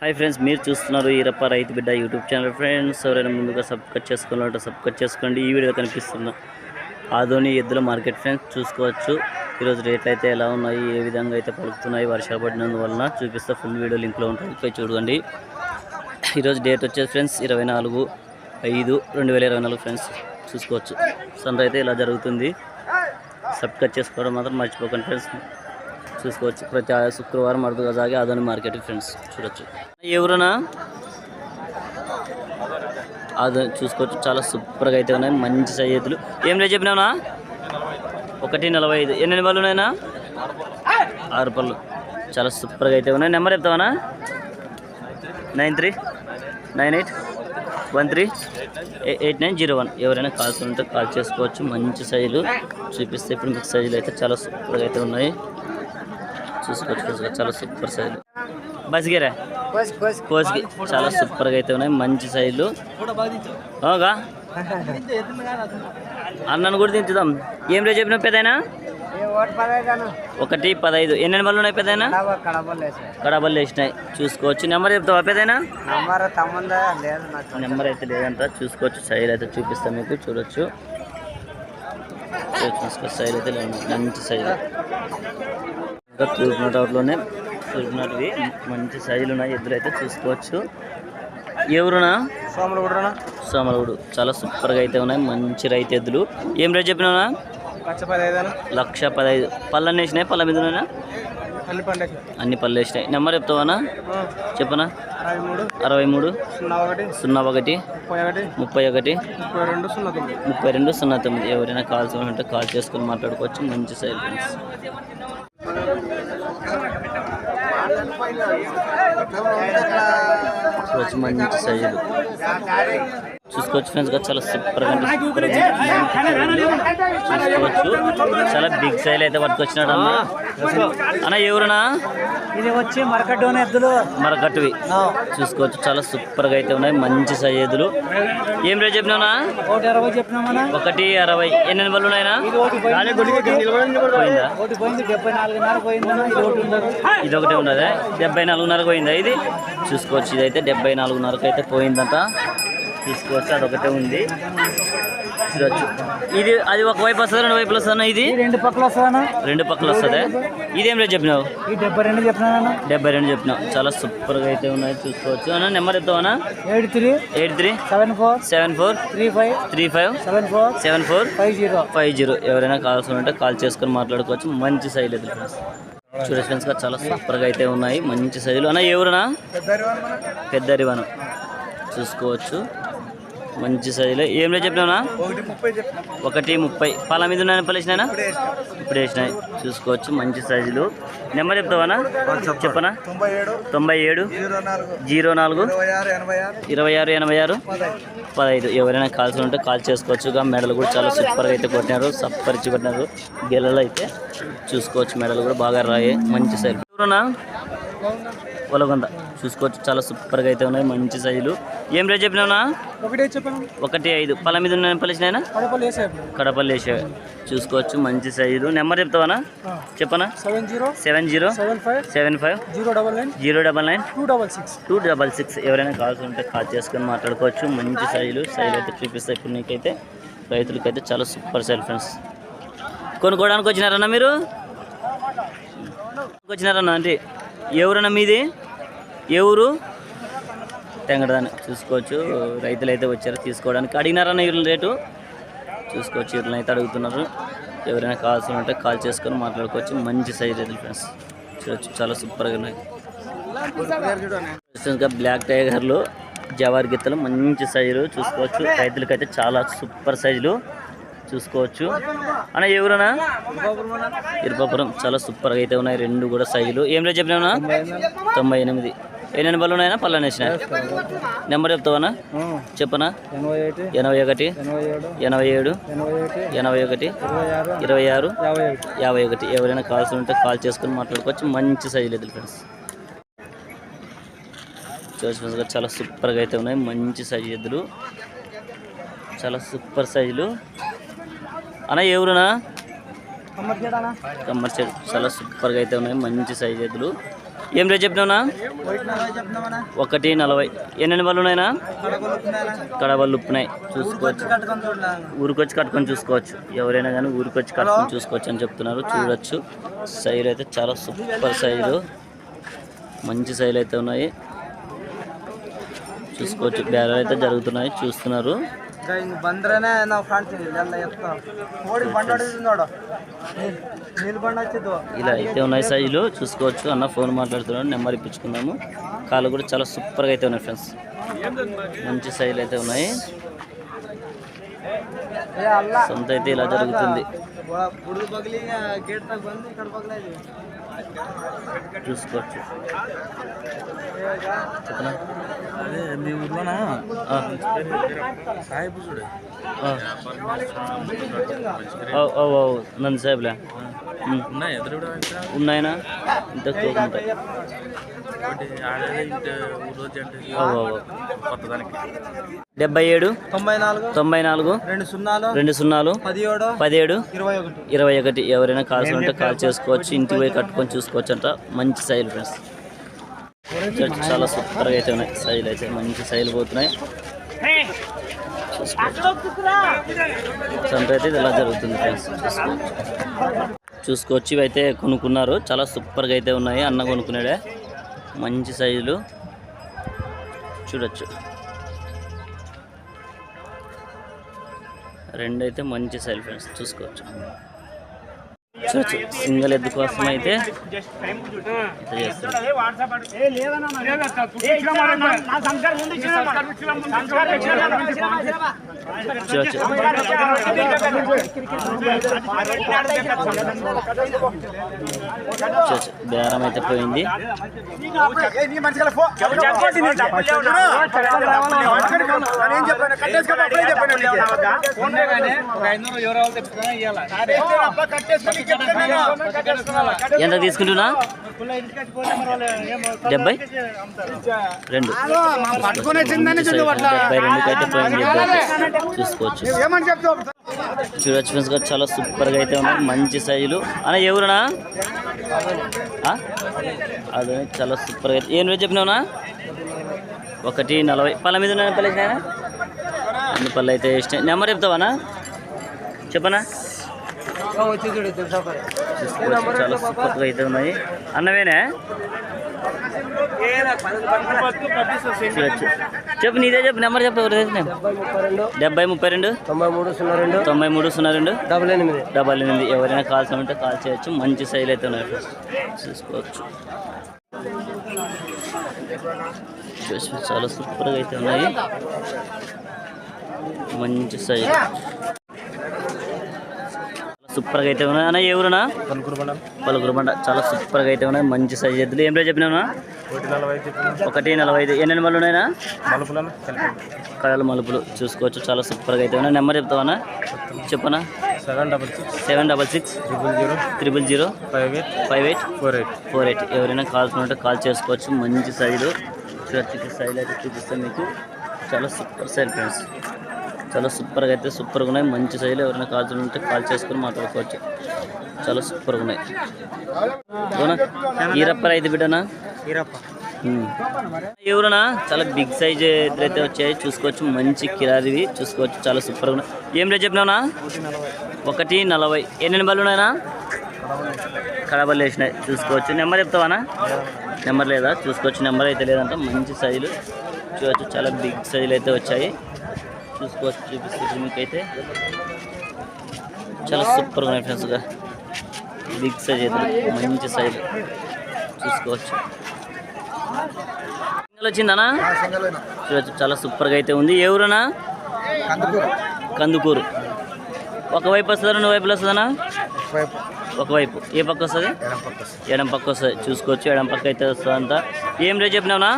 Hi friends, మీరు చూస్తున్నారు ఈరప్ప రైతు బిడ్డ యూట్యూబ్ ఛానల్. ఫ్రెండ్స్ ఎవరైనా ముందుగా సబ్స్క్రైబ్ చేసుకోవాలంటే సబ్స్క్రైబ్ చేసుకోండి. ఈ వీడియో కనిపిస్తున్న ఆదోని ఎద్దుల మార్కెట్ ఫ్రెండ్స్ చూసుకోవచ్చు. ఈరోజు రేట్లు అయితే ఎలా ఉన్నాయి, ఏ విధంగా అయితే పలుకుతున్నాయి, వర్షాలు పడినందువలన చూపిస్తే ఫుల్ వీడియో లింక్లో ఉంటుంది, పోయి చూడండి. ఈరోజు డేట్ వచ్చేసి ఫ్రెండ్స్ 24/5/2024 ఫ్రెండ్స్ చూసుకోవచ్చు. సంత అయితే ఇలా జరుగుతుంది. సబ్స్క్రైబ్ చేసుకోవడం మాత్రం మర్చిపోకండి ఫ్రెండ్స్. చూసుకోవచ్చు. ప్రతి శుక్రవారం అరుదుగా సాగే ఆదోని మార్కెట్ ఫ్రెండ్స్ చూడొచ్చు. ఎవరునా ఆదోని చూసుకోవచ్చు. చాలా సూపర్గా అయితే ఉన్నాయి. మంచి సైజులు. ఏం రేట్ చెప్పినావునా? 1.45. ఎన్ని పళ్ళు ఉన్నాయినా? 6 పళ్ళు. చాలా సూపర్గా అయితే ఉన్నాయి. నెంబర్ చెప్తావా? 9398138901. ఎవరైనా కాల్స్ ఉంటే కాల్ చేసుకోవచ్చు. మంచి సైజులు చూపిస్తే ఇప్పుడు మీకు సైజులు అయితే చాలా సూపర్గా అయితే ఉన్నాయి. చూసుకోవచ్చు. చాలా సూపర్ సైజులు. బస్గిరా కోసికి చాలా సూపర్గా అయితే ఉన్నాయి. మంచి సైజులు. ఓగా అన్నను కూడా తింటుదాం. ఏం రేట్ చెప్పినా పెద్దయినా? 1.15. ఎన్ని బళ్ళు ఉన్నాయి పెద్దయినా? కడబళ్ళు వేసినాయి. చూసుకోవచ్చు. నెంబర్ చెప్తావా పెద్దయినా? నెంబర్ అయితే లేదంట. చూసుకోవచ్చు. సైజ్ అయితే చూపిస్తాం మీకు, చూడొచ్చు. సైజ్ అయితే లేదు. మంచి సైజు. తూర్పునటలోనే తూర్పునటివి మంచి సైజులు ఉన్నాయి. ఎద్దులు అయితే చూసుకోవచ్చు. ఎవరునా? సోమలగూడు. చాలా సూపర్గా అయితే ఉన్నాయి. మంచి రైతు ఎద్దులు. ఏం రేట్ చెప్పినా? 1,15,000. పళ్ళన్నీ వేసినాయి? పళ్ళ మీద ఉన్నాయినా? అన్ని పళ్ళు వేసినాయి. నెంబర్ చెప్తావా? చెప్పనా? 63 01 31 3209. ఎవరైనా కాల్స్ ఉంటే కాల్ చేసుకొని మాట్లాడుకోవచ్చు. మంచి సైజ్ ఫ్రెండ్స్. మంచి సైజులు చూసుకోవచ్చు ఫ్రెండ్స్. చాలా సూపర్గా చూసుకోవచ్చు. చాలా బిగ్ సైజ్ అయితే పట్టుకొచ్చినాడు అన్న. ఎవరునా? ఇది వచ్చి మరకట్టోని ఎద్దులు, మరకట్టువి. చూసుకోవచ్చు. చాలా సూపర్గా అయితే ఉన్నాయి. మంచి సైజ్ ఎద్దులు. ఏం రేట్ చెప్పినావునా? 1.60 చెప్పినామన్నా. 1.60. ఎన్ని బళ్ళు ఉన్నాయినా? ఇది ఒకటే ఉన్నదా? 74.5 పోయిందా? ఇది చూసుకోవచ్చు. ఇదైతే 74.5 అయితే పోయిందంట. తీసుకోవచ్చు. అదొకటే ఉంది. చూడొచ్చు. ఇది అది ఒక వైపు వస్తుంది, 2 వైపులు వస్తుందా? ఇది 2 పక్కలు వస్తుందా? 2 పక్కలు వస్తుంది. ఇదేం రేట్ చెప్పినావు? 72 చెప్పినా. 72 చెప్పినావు. చాలా సూపర్గా అయితే ఉన్నాయి. చూసుకోవచ్చు. అన్న నెంబర్ చెప్తావా? 83 74 35 74 50. ఎవరైనా కావాల్సి ఉంటే కాల్ చేసుకొని మాట్లాడుకోవచ్చు. మంచి సైజు ఎదురు చూడ ఫ్రెండ్స్. చాలా సూపర్గా అయితే ఉన్నాయి. మంచి సైజులు. అన్న ఎవరునా? పెద్దరివనం. చూసుకోవచ్చు. మంచి సైజులో. ఏం రేట్ చెప్పినావునా? 1.30. పాల మీద ఉన్నాయని పలిసినాయినా? ఇప్పుడు వేసినాయి. చూసుకోవచ్చు. మంచి సైజులు. నెంబర్ చెప్తావా? చెప్పనా? 97 04 26 86 15. ఎవరైనా కాల్సి ఉంటే కాల్ చేసుకోవచ్చు. మెడలు కూడా చాలా సూపర్గా అయితే కొట్టినారు. సప్పరిచి కొట్టినారు. గెలలు అయితే చూసుకోవచ్చు. మెడలు కూడా బాగా రాయి. మంచి సైజు. ఎవరునా? పొలగొంద. చూసుకోవచ్చు. చాలా సూపర్గా అయితే ఉన్నాయి. మంచి సైజులు. ఏం రేట్ చెప్పినావునా? 1.5. పళ్ళ మీద ఉన్న పలిసినాయినా? కడపల్లి వేసేవి. చూసుకోవచ్చు. మంచి సైజులు. నెంబర్ చెప్తావా? చెప్పనా? 70 75 099 266. ఎవరైనా కాల్సి ఉంటే కాల్ చేసుకొని మాట్లాడుకోవచ్చు. మంచి సైజులు. సైజులు అయితే చూపిస్తాయి ఇప్పుడు నీకైతే. రైతులకైతే చాలా సూపర్ సైజు ఫ్రెండ్స్. కొనుక్కోవడానికి వచ్చినారన్నా మీరు? వచ్చినారన్నా అంటే ఎవరన్నా మీది? ఎవరు? తెంగడదాన్ని. చూసుకోవచ్చు. రైతులు అయితే వచ్చారు తీసుకోవడానికి. అడిగినారన్న వీళ్ళ రేటు? చూసుకోవచ్చు. వీళ్ళని అయితే అడుగుతున్నారు. ఎవరైనా కావాల్సి ఉంటే కాల్ చేసుకొని మాట్లాడుకోవచ్చు. మంచి సైజ్ రైతులు ఫ్రెండ్స్. చూడవచ్చు. చాలా సూపర్గా ఉన్నాయి. బ్లాక్ టైగర్లు, జవార్ గిత్తలు మంచి సైజులు. చూసుకోవచ్చు. రైతులకైతే చాలా సూపర్ సైజులు. చూసుకోవచ్చు. అన్న ఎవరన్నా? ఇరుపాపురం. చాలా సూపర్గా అయితే ఉన్నాయి. 2 కూడా సైజులు. ఏం రేట్ చెప్పినా? 98. ఎన్ని బళ్ళు ఉన్నాయన్నా? పళ్ళని వేసినాయి. నెంబర్ చెప్తావా? చెప్పనా? 81 87 81 26 51. ఎవరైనా కాల్సి ఉంటే కాల్ చేసుకొని మాట్లాడుకోవచ్చు. మంచి సైజులు ఎదురు ఫ్రెండ్స్. చూసుకోవచ్చు. చాలా సూపర్గా అయితే ఉన్నాయి. మంచి సైజు ఎద్దులు. చాలా సూపర్ సైజులు. అన్న ఎవరునా? కమ్మర్చేడు. చాలా సూపర్గా అయితే ఉన్నాయి. మంచి సైజు ఎద్దులు. ఏం రేట్ చెప్పినావునా? 140. ఎన్ని బళ్ళు ఉన్నాయినా? కడబళ్ళు ఉప్పున్నాయి. చూసుకోవచ్చు, ఊరికొచ్చి కట్టుకొని చూసుకోవచ్చు. ఎవరైనా కానీ ఊరికొచ్చి కట్టుకొని చూసుకోవచ్చు అని చెప్తున్నారు. చూడొచ్చు, సైజులు అయితే చాలా సూపర్ సైజులు, మంచి సైజులు అయితే ఉన్నాయి. చూసుకోవచ్చు, బేరాలు అయితే జరుగుతున్నాయి, చూస్తున్నారు. ఇలా అయితే ఉన్నాయి సైజులు, చూసుకోవచ్చు. అన్న ఫోన్ మాట్లాడుతున్నాడు, నెంబర్ ఇప్పించుకుందాము. కాళ్ళు కూడా చాలా సూపర్గా అయితే ఉన్నాయి ఫ్రెండ్స్, మంచి సైజులు అయితే ఉన్నాయి. సొంత అయితే ఇలా జరుగుతుంది. చూసుకోవచ్చు. చెప్పనా? అదే మీ ఊర్లోనా నంది సాహెబ్లే ఉన్నాయనా? ఇంత ఉంటాయి. 77 94 20 17 21. ఎవరైనా కాల్స్ ఉంటే కాల్ చేసుకోవచ్చు. ఇంటికి పోయి కట్టుకొని చూసుకోవచ్చు అంట. మంచి సైజులు ఫ్రెండ్స్, చాలా సూపర్గా అయితే ఉన్నాయి. సైజులు అయితే మంచి సైజులు పోతున్నాయి. సంత అయితే ఇలా జరుగుతుంది ఫ్రెండ్స్, చూసుకోవచ్చు. ఇవైతే కొనుక్కున్నారు, చాలా సూపర్గా అయితే ఉన్నాయి. అన్న కొనుక్కున్నాడే, మంచి సైజులు చూడొచ్చు. రెండైతే మంచి సైజు ఫ్రెండ్స్, చూసుకోవచ్చు. చూడొచ్చు, సింగిల్ ఎద్దు కోసం అయితే చూడొచ్చు. బేరం అయితే పోయింది. ఎంత తీసుకుంటున్నా? 72 అయితే పోయింది. చూసుకోవచ్చు, చూడొచ్చు ఫ్రెండ్స్ గారు, చాలా సూపర్గా అయితే ఉన్నాయి. మంచి సైజులు. అన్న ఎవరునా? అదే చాలా సూపర్గా అయితే. ఏం రేట్ చెప్పినావునా? 140. పళ్ళ మీద ఉన్నాయి పల్లె అన్ని పళ్ళు అయితే ఇష్టం. నెంబర్ చెప్తావానా? చెప్పనా? చాలా సూపర్గా అయితే ఉన్నాయి. అన్నవేనా? చెప్పు, నీదే చెప్పు, నెంబర్ చెప్పు. 70 32 93 02 88. ఎవరైనా కాల్స్ ఉంటే కాల్ చేయొచ్చు. మంచి సైజులు అయితే ఉన్నాయి, చూసుకోవచ్చు. చాలా సూపర్గా అయితే ఉన్నాయి, మంచి సైజు, సూపర్గా అయితే ఉన్నాయి. అన్న ఎవరునా? పలుకురుబండ. చాలా సూపర్గా అయితే ఉన్నాయి, మంచి సైజు ఎద్దులు. ఏం రేట్ చెప్పినా? 145. ఎన్ని మళ్ళీ ఉన్నాయినా? కడల మలుపులు. చూసుకోవచ్చు, చాలా సూపర్గా అయితే ఉన్నాయి. నెంబర్ చెప్తావా? చెప్పనా? 766 000 58 48. ఎవరైనా కాల్స్ ఉంటే కాల్ చేసుకోవచ్చు. మంచి సైజులు, సైజులు అయితే చూపిస్తాను మీకు. చాలా సూపర్ సైజ్ ఫ్రెండ్స్, చాలా సూపర్గా అయితే సూపర్గా ఉన్నాయి. మంచి సైజులు. ఎవరైనా కాల్స్ ఉంటే కాల్ చేసుకొని మాట్లాడుకోవచ్చు. చాలా సూపర్గా ఉన్నాయి. ఈరప్ప రైతు బిడ్డనా? ఎవరన్నా? చాలా బిగ్ సైజ్ ఎదురైతే వచ్చాయి, చూసుకోవచ్చు. మంచి కిరాదివి, చూసుకోవచ్చు. చాలా సూపర్గా ఉన్నాయి. ఏం రేట్ చెప్పినావునా? 140. ఎన్ని బళ్ళు ఉన్నాయినా? కడబళ్ళు వేసినాయి, చూసుకోవచ్చు. నెంబర్ చెప్తావానా? నెంబర్ లేదా? చూసుకోవచ్చు, నెంబర్ అయితే లేదంట. మంచి సైజులు చూడవచ్చు, చాలా బిగ్ సైజులు అయితే వచ్చాయి, చూసుకోవచ్చు. చూపిస్తుంది మీకైతే. చాలా సూపర్గా ఉన్నాయి ఫ్రెండ్స్గా, బిగ్ సైజ్ అయితే మంచి సైజు, చూసుకోవచ్చు. సింగల్ వచ్చిందనా? చూడవచ్చు, చాలా సూపర్గా అయితే ఉంది. ఏ ఊరనా? కందుకూరు. ఒకవైపు వస్తుందా, రెండు వైపులు వస్తుందనా? ఒకవైపు. ఏ పక్క వస్తుంది? ఎడం పక్క వస్తుంది, చూసుకోవచ్చు. ఎడం పక్క అయితే వస్తుంది అంతా. ఏం రేట్ చెప్పినావునా?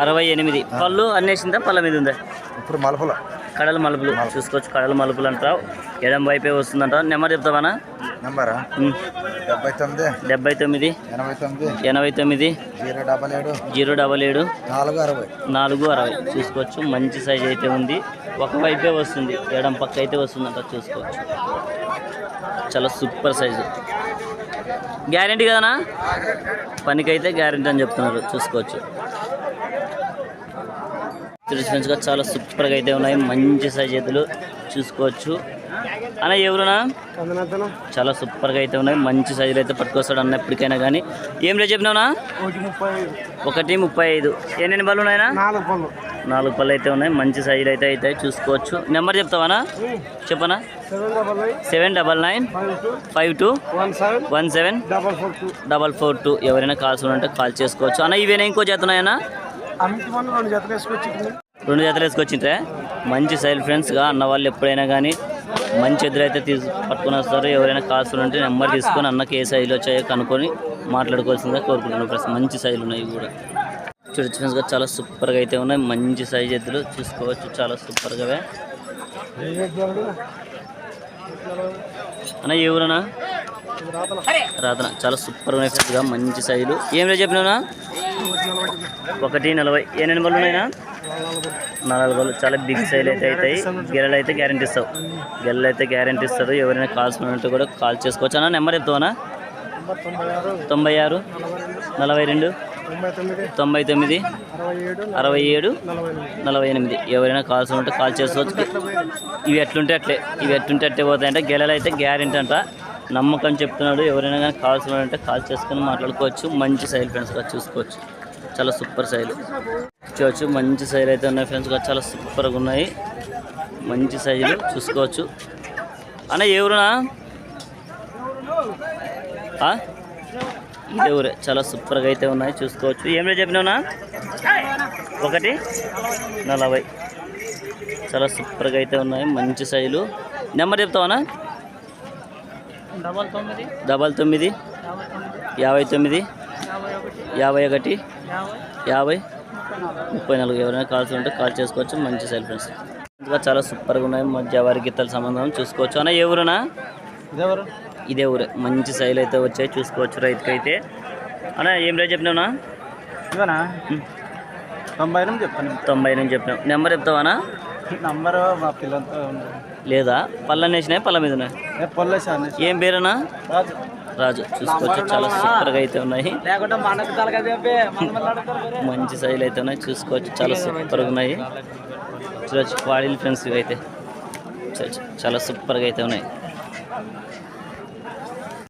68. పళ్ళు అన్నేసిందా? పళ్ళ మీద ఉందా? ఇప్పుడు మలుపులు, కడల మలుపులు, చూసుకోవచ్చు. కడల మలుపులు అంటావు, ఎడం వైపే వస్తుందంట. నెంబర్ చెప్తావానా? నెంబరా 79 89 077 460. చూసుకోవచ్చు. మంచి సైజ్ అయితే ఉంది, ఒకవైపే వస్తుంది, ఎడం పక్క అయితే వస్తుందంట, చూసుకోవచ్చు. చాలా సూపర్ సైజు. గ్యారెంటీ కదనా? పనికైతే గ్యారెంటీ అని చెప్తున్నారు, చూసుకోవచ్చు. ఫ్రెండ్స్గా చాలా సూపర్గా అయితే ఉన్నాయి, మంచి సైజ్ ఎద్దులు చూసుకోవచ్చు. అన్న ఎవరునా? చాలా సూపర్గా అయితే ఉన్నాయి, మంచి సైజులు అయితే పట్టుకొస్తాడు అన్న ఎప్పటికైనా కానీ. ఏం రేట్ చెప్పినావునా? 1:35. ఎన్ని పళ్ళు ఉన్నాయన్నా? 4 పళ్ళు అయితే ఉన్నాయి, మంచి సైజులు అయితే అవుతాయి, చూసుకోవచ్చు. నెంబర్ చెప్తావానా? చెప్పనా? 79952174442. ఎవరైనా కాల్స్ ఉంటే కాల్ చేసుకోవచ్చు అన్న. ఇవేనా ఇంకో జత ఉన్నాయన్నా? 2 జతలు వేసుకొచ్చింటే మంచి సైల్ ఫ్రెండ్స్గా అన్న వాళ్ళు ఎప్పుడైనా కానీ మంచి ఎదురు అయితే పట్టుకొని వస్తారు. ఎవరైనా కాల్స్ ఉంటే నెంబర్ తీసుకొని అన్నకి ఏ సైజులు వచ్చాయో కనుక్కొని మాట్లాడుకోవాల్సిందిగా కోరుకుంటున్నాను ఫ్రెండ్స్. మంచి సైజులు ఉన్నాయి కూడా చూడొచ్చు ఫ్రెండ్స్గా, చాలా సూపర్గా అయితే ఉన్నాయి, మంచి సైజ్ ఎద్దులు చూసుకోవచ్చు, చాలా సూపర్గా. అన్న ఎవరన్నా? రాతన. చాలా సూపర్గా ఉన్నాయి ఫ్రెండ్స్గా, మంచి సైజులు. ఏం రేట్ చెప్పినా? 1:40. ఎన్ని బళ్ళు ఉన్నాయినా? 4 బళ్ళు. చాలా బిగ్ సైజ్ అయితే అవుతాయి. గెలలు అయితే గ్యారెంటీ ఇస్తావు, గెలలు అయితే గ్యారెంటీ ఇస్తారు. ఎవరైనా కాల్స్ ఉన్నట్టు కూడా కాల్ చేసుకోవచ్చు అన్న. నెంబర్ చెప్తావనా? 96 42 99 67 48. ఎవరైనా కాల్స్ ఉంటే కాల్ చేసుకోవచ్చు. ఇవి ఎట్లుంటే అట్లే పోతాయంటే. గెలలు అయితే గ్యారెంటీ అంట, నమ్మకం చెప్తున్నాడు. ఎవరైనా కానీ కాల్స్ ఉంటే కాల్ చేసుకొని మాట్లాడుకోవచ్చు. మంచి సైల్ ఫ్రెండ్స్గా చూసుకోవచ్చు, చాలా సూపర్ సైజు చూసుకోవచ్చు. మంచి సైజు అయితే ఉన్నాయి ఫ్రెండ్స్గా, చాలా సూపర్గా ఉన్నాయి, మంచి సైజులు చూసుకోవచ్చు. అన్న ఎవరునా? ఇదే ఊరే. చాలా సూపర్గా అయితే ఉన్నాయి, చూసుకోవచ్చు. ఏం రేట్ చెప్పినావునా? 1:40. చాలా సూపర్గా అయితే ఉన్నాయి, మంచి సైజులు. నెంబర్ చెప్తావనా? 99 59 51 50 34. ఎవరైనా కాల్స్ ఉంటే కాల్ చేసుకోవచ్చు. మంచి సైజ్ ఫ్రెండ్స్ ఇంకా చాలా సూపర్గా ఉన్నాయి, మధ్య వారి గీతల సంబంధం చూసుకోవచ్చు. అన్న ఎవరునా? ఇదే ఊరే. మంచి సైజులు అయితే వచ్చాయి, చూసుకోవచ్చు రైతుకైతే. అన్న ఏం రేట్ చెప్పినావునా? 90 చెప్పినావు. నెంబర్ చెప్తావానా? నంబర్ మా పిల్లలతో లేదా? పళ్ళని వేసినాయి, పళ్ళ మీద ఉన్నాయి. ఏం పేరేనా? రాజు. చూసుకోవచ్చు, చాలా సూపర్గా అయితే ఉన్నాయి, మంచి సైజులు అయితే ఉన్నాయి, చూసుకోవచ్చు, చాలా సూపర్గా ఉన్నాయి. చూడవచ్చు పాడీలు ఫ్రెండ్స్ ఇవి అయితే చాలా సూపర్గా అయితే ఉన్నాయి.